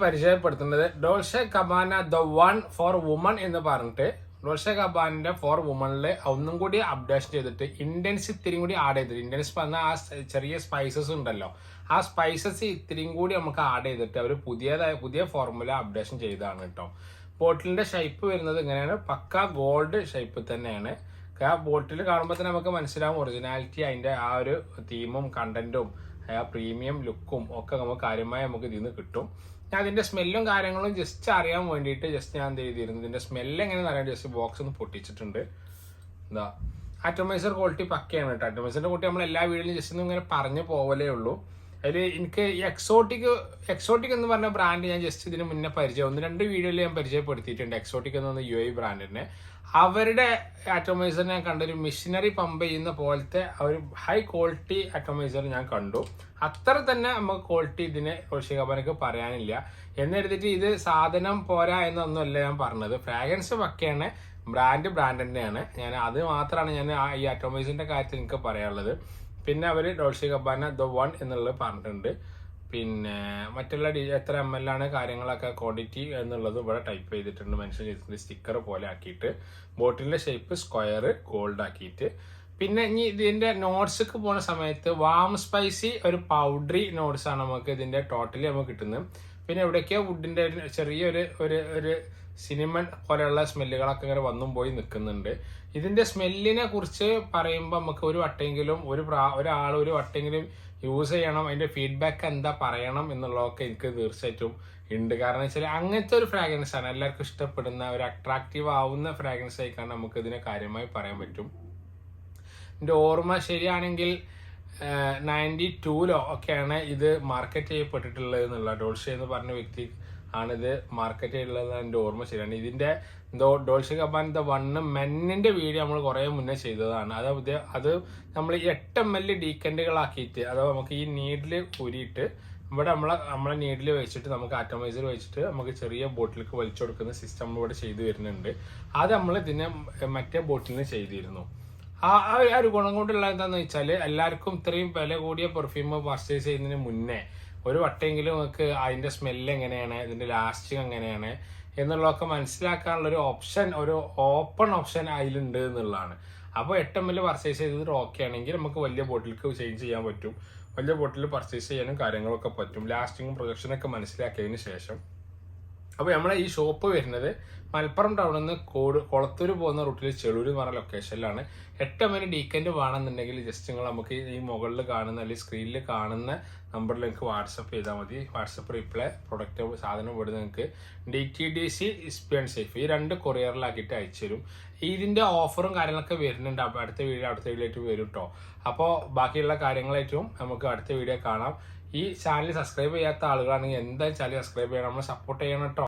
പരിചയപ്പെടുത്തുന്നത് Dolce Gabbana the one for woman എന്ന് പറഞ്ഞിട്ട് ഡോൾഷെ ഗബാനിന്റെ ഫോർ വുമണില് ഒന്നും കൂടി അപ്ഡേഷൻ ചെയ്തിട്ട് ഇന്ത്യൻസ് ഇത്തിരിയും കൂടി ആഡ് ചെയ്തിട്ട് ഇന്ത്യൻസ് പറഞ്ഞ ആ ചെറിയ സ്പൈസസ് ഉണ്ടല്ലോ, ആ സ്പൈസസ് ഇത്തിരിയും കൂടി നമുക്ക് ആഡ് ചെയ്തിട്ട് അവർ പുതിയ ഫോർമുല അപ്ഡേഷൻ ചെയ്തതാണ് കേട്ടോ. ബോട്ടിലിന്റെ ഷേപ്പ് വരുന്നത് ഇങ്ങനെയാണ്, പക്ക ഗോൾഡ് ഷേപ്പ് തന്നെയാണ്. ആ ബോട്ടിൽ കാണുമ്പോൾ തന്നെ നമുക്ക് മനസ്സിലാവും ഒറിജിനാലിറ്റി, അതിന്റെ ആ ഒരു തീമും കണ്ടന്റും ആ പ്രീമിയം ലുക്കും ഒക്കെ നമുക്ക് കാര്യമായി നമുക്ക് ഇതിൽ നിന്ന് കിട്ടും. ഞാൻ അതിന്റെ സ്മെല്ലും കാര്യങ്ങളും ജസ്റ്റ് അറിയാൻ വേണ്ടിയിട്ട് ഞാൻ എന്ത് ചെയ്തിരുന്നു, ഇതിന്റെ സ്മെല്ല് എങ്ങനെയാണെന്ന് അറിയാൻ ജസ്റ്റ് ബോക്സ് ഒന്ന് പൊട്ടിച്ചിട്ടുണ്ട്. എന്താ ആറ്റോമൈസർ ക്വാളിറ്റി പക്കയാണ് കേട്ടോ. ആറ്റോമൈസറിന്റെ ക്വാളിറ്റി നമ്മൾ എല്ലാ വീഡിയോയിലും ജസ്റ്റ് ഒന്നും ഇങ്ങനെ പറഞ്ഞു പോവലേ ഉള്ളൂ. അതിൽ എനിക്ക് ഈ എക്സോട്ടിക് എന്ന് പറഞ്ഞ ബ്രാൻഡ് ഞാൻ ജസ്റ്റ് ഇതിന് മുന്നേ ഒന്ന് രണ്ട് വീഡിയോയിൽ ഞാൻ പരിചയപ്പെടുത്തിയിട്ടുണ്ട്. എക്സോട്ടിക് എന്ന് പറഞ്ഞ UAE ബ്രാൻഡിനെ, അവരുടെ ആറ്റോമൈസർ ഞാൻ കണ്ടൊരു മിഷനറി പമ്പ് ചെയ്യുന്ന പോലത്തെ ഒരു ഹൈ ക്വാളിറ്റി ആറ്റോമൈസർ ഞാൻ കണ്ടു. അത്ര തന്നെ നമുക്ക് ക്വാളിറ്റി ഇതിന് ഡോൾഷെ ഗബാനക്ക് പറയാനില്ല. എന്നെടുത്തിട്ട് ഇത് സാധനം പോരാ എന്നൊന്നുമല്ല ഞാൻ പറഞ്ഞത്. ഫ്രാഗ്രൻസ് പക്കയാണ്, ബ്രാൻഡ് തന്നെയാണ്. ഞാൻ അത് മാത്രമാണ് ഞാൻ ഈ ആറ്റോമൈസറിന്റെ കാര്യത്തിൽ എനിക്ക് പറയാനുള്ളത്. പിന്നെ അവർ ഡോൾഷെ ഗബാന ദ വൺ എന്നുള്ളത് പറഞ്ഞിട്ടുണ്ട്. പിന്നെ മറ്റുള്ള എത്ര ML ആണ് കാര്യങ്ങളൊക്കെ ക്വാണ്ടിറ്റി എന്നുള്ളത് ഇവിടെ ടൈപ്പ് ചെയ്തിട്ടുണ്ട്, മെൻഷൻ ചെയ്തിട്ടുണ്ട് സ്റ്റിക്കർ പോലെ ആക്കിയിട്ട്. ബോട്ടിലിന്റെ ഷേപ്പ് സ്ക്വയർ ഗോൾഡ് ആക്കിയിട്ട്. പിന്നെ ഇനി ഇതിന്റെ നോട്ട്സ്ക്ക് പോകുന്ന സമയത്ത് വാം സ്പൈസി ഒരു പൗഡറി നോട്ട്സ് ആണ് നമുക്ക് ഇതിന്റെ ടോട്ടലി നമുക്ക് കിട്ടുന്നത്. പിന്നെ എവിടെയൊക്കെയോ വുഡിന്റെ ചെറിയൊരു ഒരു സിനിമൺ പോലെയുള്ള സ്മെല്ലുകളൊക്കെ ഇങ്ങനെ വന്നും പോയി നിൽക്കുന്നുണ്ട്. ഇതിന്റെ സ്മെല്ലിനെ കുറിച്ച് പറയുമ്പോൾ നമുക്ക് ഒരു വട്ടെങ്കിലും ഒരാൾ ഒരു വട്ടെങ്കിലും യൂസ് ചെയ്യണം, അതിന്റെ ഫീഡ്ബാക്ക് എന്താ പറയണം എന്നുള്ളതൊക്കെ എനിക്ക് തീർച്ചയായിട്ടും ഉണ്ട്. കാരണം വെച്ചാൽ അങ്ങനത്തെ ഒരു ഫ്രാഗ്രൻസ് ആണ്, എല്ലാവർക്കും ഇഷ്ടപ്പെടുന്ന ഒരു അട്രാക്റ്റീവ് ആവുന്ന ഫ്രാഗ്രൻസ് ആയിക്കാണ് നമുക്ക് ഇതിനെ കാര്യമായി പറയാൻ പറ്റും. എൻ്റെ ഓർമ്മ ശരിയാണെങ്കിൽ 92 ഒക്കെയാണ് ഇത് മാർക്കറ്റ് ചെയ്യപ്പെട്ടിട്ടുള്ളത് എന്നുള്ള, ഡോൾഷെ എന്ന് പറഞ്ഞ വ്യക്തി ആണിത് മാർക്കറ്റ് ചെയ്തിട്ടുള്ളത് എൻ്റെ ഓർമ്മ ശരിയാണ്. ഇതിന്റെ ഡോൾഷെ ഗബാന ദ വണ്ണ് മെന്നിന്റെ വീഡിയോ നമ്മൾ കുറെ മുന്നേ ചെയ്തതാണ്. അത് നമ്മൾ 8 ML ഡീക്കൻഡുകളാക്കിയിട്ട്, അഥവാ നമുക്ക് ഈ നീഡിൽ ഊരിയിട്ട് ഇവിടെ നമ്മളെ നീഡിൽ വെച്ചിട്ട് നമുക്ക് ആറ്റോമൈസർ വെച്ചിട്ട് നമുക്ക് ചെറിയ ബോട്ടിലേക്ക് വലിച്ചു കൊടുക്കുന്ന സിസ്റ്റം ഇവിടെ ചെയ്തു വരുന്നുണ്ട്. അത് നമ്മൾ ഇതിനെ മറ്റേ ബോട്ടിലിന് ചെയ്തിരുന്നു. ആ ഒരു ഗുണം കൊണ്ടുള്ള എന്താന്ന് വെച്ചാൽ എല്ലാവർക്കും ഇത്രയും വില കൂടിയ പെർഫ്യൂം പർച്ചേസ് ചെയ്യുന്നതിന് മുന്നേ ഒരു വട്ടെങ്കിലും നമുക്ക് അതിന്റെ സ്മെല്ല് എങ്ങനെയാണ്, ഇതിന്റെ ലാസ്റ്റിങ് എങ്ങനെയാണ് എന്നുള്ളതൊക്കെ മനസ്സിലാക്കാനുള്ള ഒരു ഓപ്ഷൻ, ഒരു ഓപ്പൺ ഓപ്ഷൻ അതിലുണ്ട് എന്നുള്ളതാണ്. അപ്പോൾ 8 ML പർച്ചേസ് ചെയ്തത് ഓക്കെ ആണെങ്കിൽ നമുക്ക് വലിയ ബോട്ടിലേക്ക് ചേഞ്ച് ചെയ്യാൻ പറ്റും, വലിയ ബോട്ടിൽ പർച്ചേസ് ചെയ്യാനും കാര്യങ്ങളൊക്കെ പറ്റും, ലാസ്റ്റിങ്ങും പ്രൊജക്ഷനൊക്കെ മനസ്സിലാക്കിയതിന് ശേഷം. അപ്പോൾ നമ്മളെ ഈ ഷോപ്പ് വരുന്നത് മലപ്പുറം ടൗണിൽ നിന്ന് കൊളത്തൂർ പോകുന്ന റൂട്ടിൽ ചെളൂർ എന്ന് പറഞ്ഞ ലൊക്കേഷനിലാണ്. 8 ML ഡീക്കൻഡ് വേണമെന്നുണ്ടെങ്കിൽ ജസ്റ്റ് നിങ്ങൾ നമുക്ക് ഈ മുകളിൽ കാണുന്ന അല്ലെങ്കിൽ സ്ക്രീനിൽ കാണുന്ന നമ്പറിൽ നിങ്ങൾക്ക് വാട്സപ്പ് ചെയ്താൽ മതി. വാട്സപ്പ് റിപ്ലൈ പ്രൊഡക്റ്റ് സാധനം ഇവിടെ നിങ്ങൾക്ക് DTDC സ്പീഡ് ആൻഡ് സേഫ് ഈ 2 കൊറിയറിലാക്കിയിട്ട് അയച്ചു തരും. ഇതിന്റെ ഓഫറും കാര്യങ്ങളൊക്കെ വരുന്നുണ്ട്. അടുത്ത വീഡിയോ വരും കേട്ടോ. അപ്പോൾ ബാക്കിയുള്ള കാര്യങ്ങളായിട്ടും നമുക്ക് അടുത്ത വീഡിയോ കാണാം. ഈ ചാനൽ സബ്സ്ക്രൈബ് ചെയ്യാത്ത ആളുകളാണെങ്കിൽ എന്തായാലും ചാനൽ സബ്സ്ക്രൈബ് ചെയ്യണം, നമ്മൾ സപ്പോർട്ട് ചെയ്യണം കേട്ടോ.